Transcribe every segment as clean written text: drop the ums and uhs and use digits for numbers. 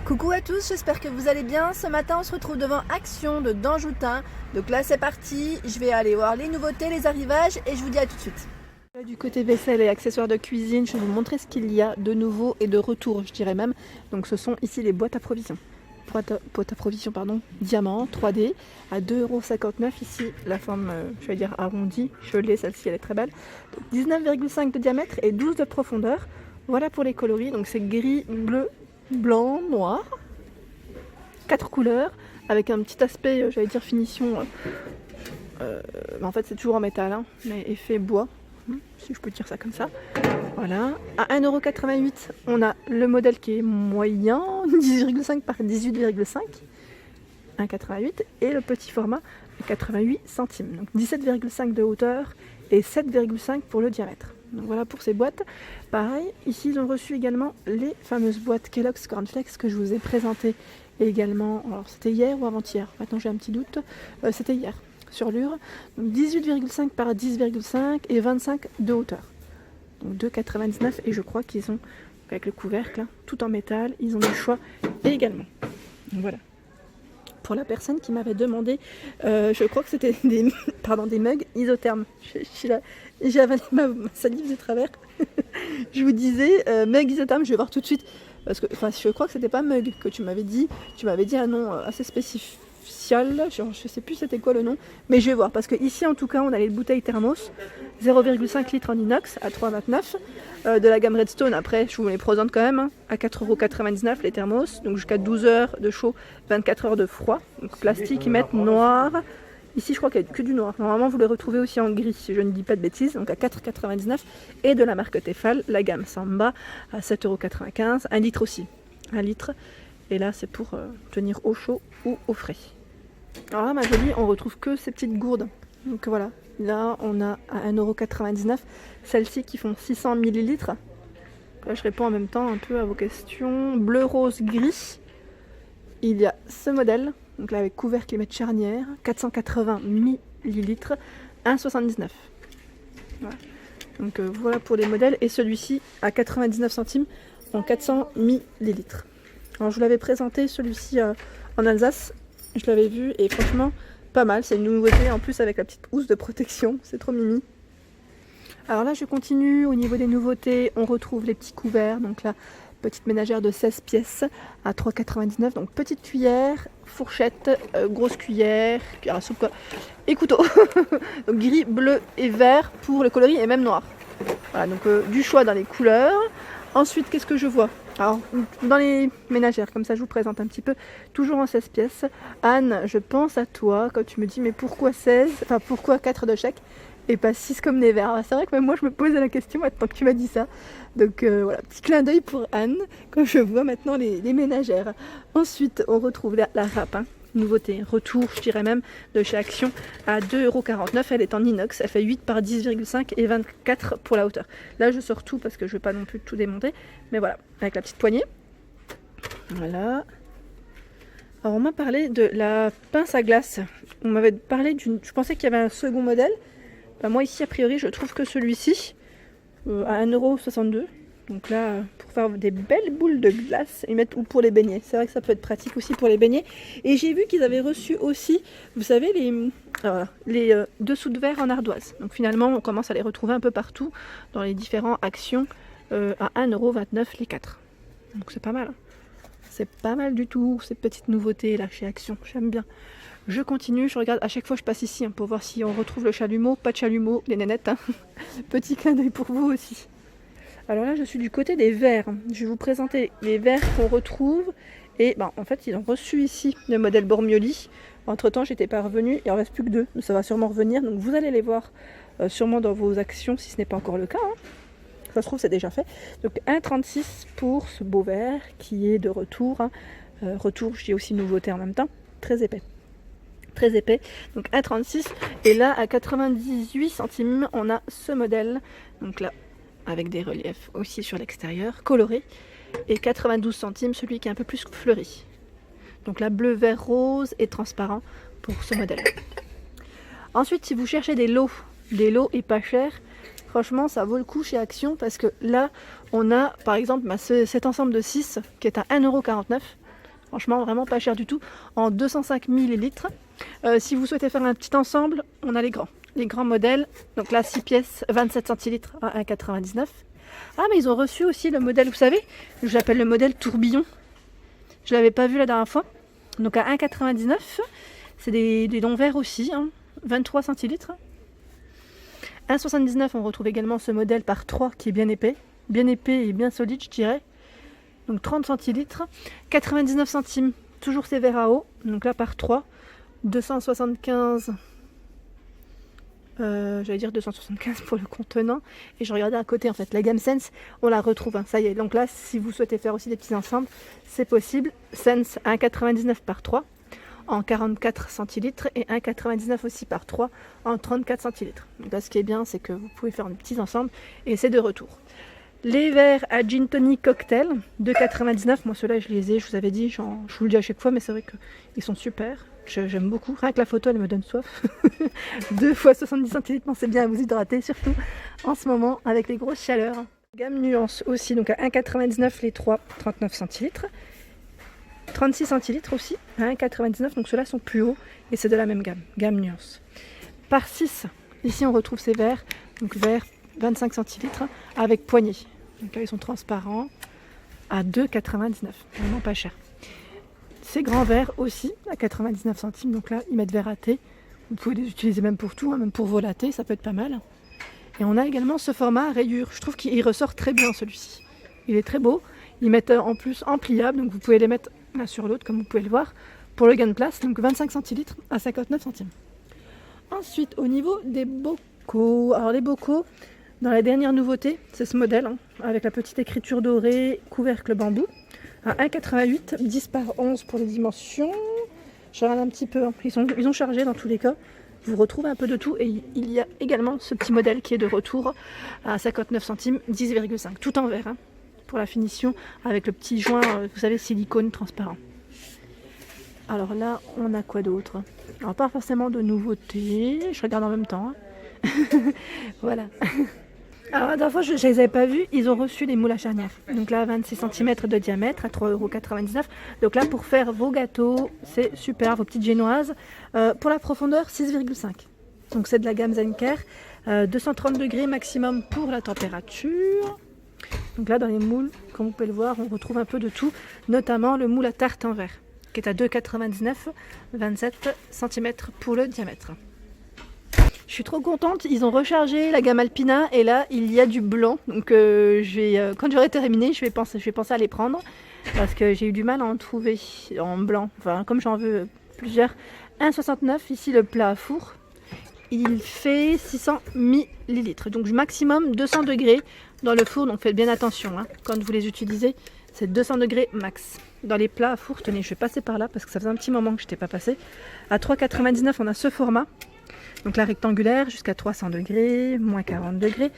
Coucou à tous, j'espère que vous allez bien. Ce matin, on se retrouve devant Action de Danjoutin. Donc là, c'est parti. Je vais aller voir les nouveautés, les arrivages et je vous dis à tout de suite. Du côté vaisselle et accessoires de cuisine, je vais vous montrer ce qu'il y a de nouveau et de retour, je dirais même. Donc ce sont ici les boîtes à provisions. Boîte à provisions, pardon, diamant 3D à 2,59 €. Ici, la forme, je vais dire arrondie, je l'ai, celle-ci, elle est très belle. 19,5 de diamètre et 12 de profondeur. Voilà pour les coloris. Donc c'est gris, bleu, blanc, noir, 4 couleurs avec un petit aspect, j'allais dire finition, en fait c'est toujours en métal, hein, mais effet bois, si je peux dire ça comme ça. Voilà, à 1,88 €, on a le modèle qui est moyen, 10,5 par 18,5, 1,88, et le petit format, 88 centimes, donc 17,5 de hauteur et 7,5 pour le diamètre. Donc voilà pour ces boîtes. Pareil, ici ils ont reçu également les fameuses boîtes Kellogg's Cornflakes que je vous ai présentées également. Alors c'était hier ou avant-hier, maintenant j'ai un petit doute. C'était hier sur Lure. Donc 18,5 par 10,5 et 25 de hauteur. Donc 2,99 et je crois qu'ils ont, avec le couvercle, hein, tout en métal, ils ont le choix également. Donc voilà. Pour la personne qui m'avait demandé, je crois que c'était des mugs isothermes. J'ai avalé ma salive de travers. Je vous disais, mug isotherme, je vais voir tout de suite. Parce que je crois que c'était pas mug que tu m'avais dit. Tu m'avais dit un nom assez spécial. Je sais plus c'était quoi le nom. Mais je vais voir. Parce que ici, en tout cas, on a les bouteilles thermos. 0,5 litres en inox à 3,29 €. De la gamme Redstone, après, je vous les présente quand même, hein, à 4,99 € les thermos. Donc jusqu'à 12 heures de chaud, 24 heures de froid. Donc plastique, ils mettent noir. Ici, je crois qu'il n'y a que du noir. Normalement, vous les retrouvez aussi en gris, si je ne dis pas de bêtises. Donc à 4,99 €. Et de la marque Tefal, la gamme Samba, à 7,95 €. 1 litre aussi. 1 litre. Et là, c'est pour tenir au chaud ou au frais. Alors là, ma jolie, on retrouve que ces petites gourdes. Donc voilà. Là, on a à 1,99 €. Celles-ci qui font 600 ml. Là, je réponds en même temps un peu à vos questions. Bleu, rose, gris. Il y a ce modèle. Donc là, avec couvercle et mètre charnière. 480 ml. 1,79 €. Voilà. Donc voilà pour les modèles. Et celui-ci à 99 centimes en 400 ml. Alors je vous l'avais présenté celui-ci en Alsace. Je l'avais vu et franchement pas mal. C'est une nouveauté en plus avec la petite housse de protection. C'est trop mimi. Alors là je continue. Au niveau des nouveautés, on retrouve les petits couverts. Donc là, petite ménagère de 16 pièces à 3,99 €. Donc petite cuillère, fourchette, grosse cuillère à soupe quoi, et couteau. Donc gris, bleu et vert pour le coloris et même noir. Voilà, donc du choix dans les couleurs. Ensuite, qu'est-ce que je vois? Alors, dans les ménagères, comme ça je vous présente un petit peu, toujours en 16 pièces. Anne, je pense à toi quand tu me dis mais pourquoi 16, enfin pourquoi 4 de chaque et pas 6 comme les verts. C'est vrai que même moi je me posais la question maintenant que tu m'as dit ça. Donc voilà, petit clin d'œil pour Anne quand je vois maintenant les ménagères. Ensuite, on retrouve la râpe, hein. Nouveauté, retour, je dirais même, de chez Action à 2,49 €. Elle est en inox, elle fait 8 par 10,5 et 24 pour la hauteur. Là, je sors tout parce que je ne vais pas non plus tout démonter. Mais voilà, avec la petite poignée. Voilà. Alors, on m'a parlé de la pince à glace. On m'avait parlé d'une... Je pensais qu'il y avait un second modèle. Ben, moi, ici, a priori, je trouve que celui-ci, à 1,62 €. Donc là, pour faire des belles boules de glace et mettre ou pour les beignets. C'est vrai que ça peut être pratique aussi pour les beignets. Et j'ai vu qu'ils avaient reçu aussi, vous savez, les dessous de verre en ardoise. Donc finalement, on commence à les retrouver un peu partout dans les différentes actions à 1,29 € les 4. Donc c'est pas mal. Hein. C'est pas mal du tout, ces petites nouveautés là chez Action. J'aime bien. Je continue, je regarde, à chaque fois je passe ici hein, pour voir si on retrouve le chalumeau. Pas de chalumeau, les nénettes. Hein. Petit clin d'œil pour vous aussi. Alors là, je suis du côté des verres. Je vais vous présenter les verres qu'on retrouve. Et en fait, ils ont reçu ici le modèle Bormioli. Entre temps, j'étais pas revenue. Il en reste plus que 2. Ça va sûrement revenir. Donc vous allez les voir sûrement dans vos actions si ce n'est pas encore le cas. Hein. Ça se trouve, c'est déjà fait. Donc 1,36 € pour ce beau verre qui est de retour. Hein. Retour, je dis aussi nouveauté en même temps. Très épais. Très épais. Donc 1,36 €. Et là, à 98 centimes, on a ce modèle. Donc là, avec des reliefs aussi sur l'extérieur, coloré, et 92 centimes, celui qui est un peu plus fleuri. Donc là, bleu, vert, rose et transparent pour ce modèle. Ensuite, si vous cherchez des lots et pas chers, franchement, ça vaut le coup chez Action parce que là, on a par exemple cet ensemble de 6 qui est à 1,49 €. Franchement, vraiment pas cher du tout, en 205 millilitres. Si vous souhaitez faire un petit ensemble, on a les grands modèles. Donc là, 6 pièces, 27 centilitres à 1,99. Ah, mais ils ont reçu aussi le modèle, vous savez, j'appelle le modèle tourbillon. Je ne l'avais pas vu la dernière fois. Donc à 1,99, c'est des dons verts aussi, hein, 23 centilitres. 1,79, on retrouve également ce modèle par 3 qui est bien épais et bien solide, je dirais. Donc 30 centilitres, 99 centimes, toujours ces verres à eau, donc là par 3, 275, j'allais dire 275 pour le contenant, et je regardais à côté en fait, la gamme Sense, on la retrouve, hein, ça y est, donc là si vous souhaitez faire aussi des petits ensembles, c'est possible, Sense 1,99 par 3, en 44 centilitres, et 1,99 aussi par 3, en 34 centilitres. Donc là ce qui est bien, c'est que vous pouvez faire des petits ensembles, et c'est de retour. Les verres à gin tonic cocktail, 2,99, moi ceux-là je les ai, je vous avais dit, je vous le dis à chaque fois, mais c'est vrai qu'ils sont super, j'aime beaucoup, rien que la photo elle me donne soif. 2 fois 70 centilitres, c'est bien à vous hydrater, surtout en ce moment avec les grosses chaleurs. Gamme Nuance aussi, donc à 1,99 les 3, 39 centilitres. 36 centilitres aussi, à 1,99, donc ceux-là sont plus hauts, et c'est de la même gamme Nuance. Par 6, ici on retrouve ces verres, donc verres 25 centilitres avec poignée. Donc là ils sont transparents à 2,99, vraiment pas cher. Ces grands verres aussi à 99 centimes, donc là ils mettent verre à thé. Vous pouvez les utiliser même pour tout, hein, même pour vos lattés, ça peut être pas mal. Et on a également ce format à rayures, je trouve qu'il ressort très bien celui-ci. Il est très beau, ils mettent en plus en pliable, donc vous pouvez les mettre l'un sur l'autre comme vous pouvez le voir, pour le gain de place, donc 25 centilitres à 59 centimes. Ensuite au niveau des bocaux, alors les bocaux, dans la dernière nouveauté, c'est ce modèle, hein, avec la petite écriture dorée, couvercle bambou, à 1,88, 10 par 11 pour les dimensions. Je regarde un petit peu, hein. Ils ont chargé dans tous les cas. Vous retrouvez un peu de tout, et il y a également ce petit modèle qui est de retour à 59 centimes, 10,5, tout en verre, hein, pour la finition, avec le petit joint, vous savez, silicone transparent. Alors là, on a quoi d'autre? Alors pas forcément de nouveautés, je regarde en même temps, hein. Voilà. Alors la dernière fois, je ne les avais pas vus, ils ont reçu les moules à charnière. Donc là, 26 cm de diamètre à 3,99 €. Donc là, pour faire vos gâteaux, c'est super, vos petites génoises. Pour la profondeur, 6,5. Donc c'est de la gamme Zenker. 230 degrés maximum pour la température. Donc là, dans les moules, comme vous pouvez le voir, on retrouve un peu de tout, notamment le moule à tarte en verre, qui est à 2,99 €, 27 cm pour le diamètre. Je suis trop contente, ils ont rechargé la gamme Alpina et là il y a du blanc, donc quand j'aurai terminé je vais penser à les prendre parce que j'ai eu du mal à en trouver en blanc, enfin comme j'en veux plusieurs. 1,69 ici le plat à four, il fait 600 millilitres, donc maximum 200 degrés dans le four, donc faites bien attention, hein, quand vous les utilisez, c'est 200 degrés max. Dans les plats à four, tenez, je vais passer par là parce que ça faisait un petit moment que je n'étais pas passée. À 3,99 on a ce format. Donc la rectangulaire jusqu'à 300 degrés, moins 40 degrés,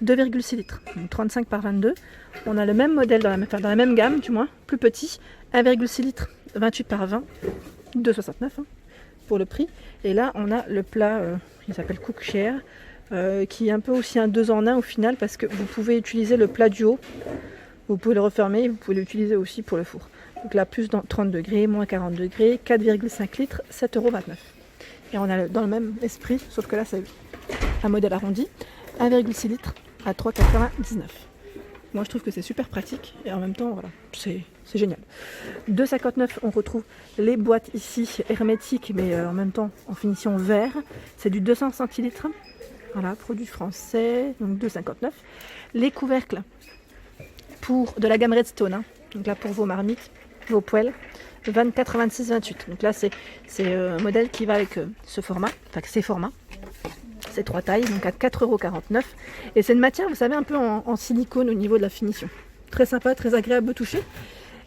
2,6 litres, donc 35 par 22. On a le même modèle dans la même gamme, du moins, plus petit, 1,6 litres, 28 par 20, 2,69 hein, pour le prix. Et là, on a le plat, il s'appelle Cook Share, qui est un peu aussi un 2 en 1 au final, parce que vous pouvez utiliser le plat du haut, vous pouvez le refermer, vous pouvez l'utiliser aussi pour le four. Donc là, plus dans 30 degrés, moins 40 degrés, 4,5 litres, 7,29 €. Et on a dans le même esprit, sauf que là c'est un modèle arrondi, 1,6 litres à 3,99 €. Moi je trouve que c'est super pratique et en même temps voilà, c'est génial. 2,59 on retrouve les boîtes ici hermétiques mais en même temps en finition verre. C'est du 200 centilitres. Voilà, produit français, donc 2,59. Les couvercles pour de la gamme Redstone, hein. Donc là pour vos marmites, vos poêles. 24, 26, 28. Donc là, c'est un modèle qui va avec ce format, enfin ces formats, ces 3 tailles, donc à 4,49 €. Et c'est une matière, vous savez, un peu en silicone au niveau de la finition. Très sympa, très agréable au toucher.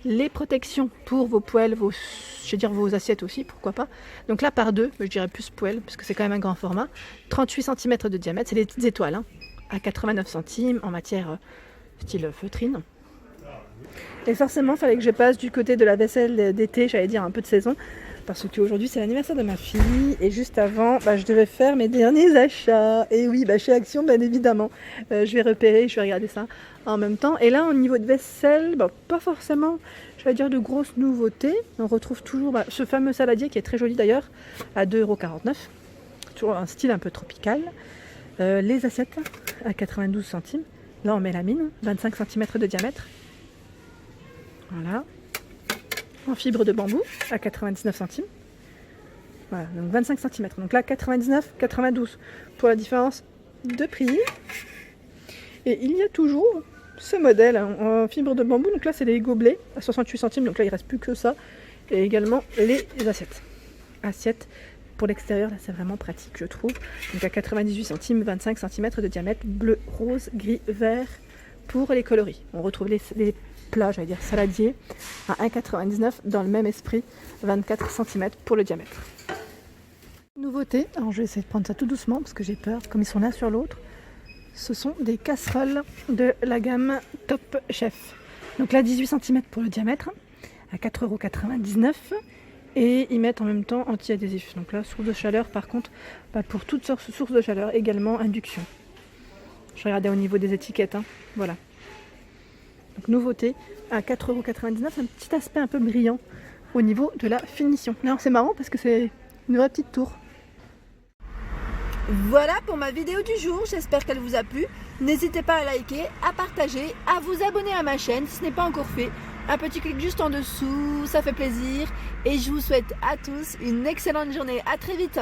Les protections pour vos poêles, vos assiettes aussi, pourquoi pas. Donc là, par 2, je dirais plus poêle, parce que c'est quand même un grand format. 38 cm de diamètre, c'est des petites étoiles, hein, à 89 centimes, en matière style feutrine. Et forcément, il fallait que je passe du côté de la vaisselle d'été, j'allais dire un peu de saison, parce qu'aujourd'hui c'est l'anniversaire de ma fille et juste avant je devais faire mes derniers achats. Et oui, chez Action bien évidemment, je vais repérer, je vais regarder ça en même temps. Et là au niveau de vaisselle, pas forcément, je vais dire de grosses nouveautés. On retrouve toujours ce fameux saladier qui est très joli d'ailleurs, à 2,49 €, toujours un style un peu tropical. Les assiettes à 92 centimes, là on met la mine, 25 cm de diamètre. Voilà. En fibre de bambou à 99 centimes. Voilà, donc 25 cm. Donc là 99, 92 pour la différence de prix. Et il y a toujours ce modèle en fibre de bambou. Donc là c'est les gobelets à 68 centimes. Donc là il reste plus que ça. Et également les assiettes. Assiettes pour l'extérieur, là c'est vraiment pratique je trouve. Donc à 98 centimes, 25 cm de diamètre, bleu, rose, gris, vert pour les coloris. On retrouve les plats, j'allais dire saladier, à 1,99 € dans le même esprit, 24 cm pour le diamètre. Nouveauté, alors je vais essayer de prendre ça tout doucement parce que j'ai peur, comme ils sont l'un sur l'autre, ce sont des casseroles de la gamme Top Chef. Donc là 18 cm pour le diamètre, à 4,99 €, et ils mettent en même temps anti-adhésif. Donc là, source de chaleur par contre, pour toutes sortes de sources de chaleur, également induction. Je regardais au niveau des étiquettes, voilà. Donc nouveauté à 4,99 €, un petit aspect un peu brillant au niveau de la finition. Alors c'est marrant parce que c'est une vraie petite tour. Voilà pour ma vidéo du jour, j'espère qu'elle vous a plu. N'hésitez pas à liker, à partager, à vous abonner à ma chaîne si ce n'est pas encore fait. Un petit clic juste en dessous, ça fait plaisir. Et je vous souhaite à tous une excellente journée. À très vite.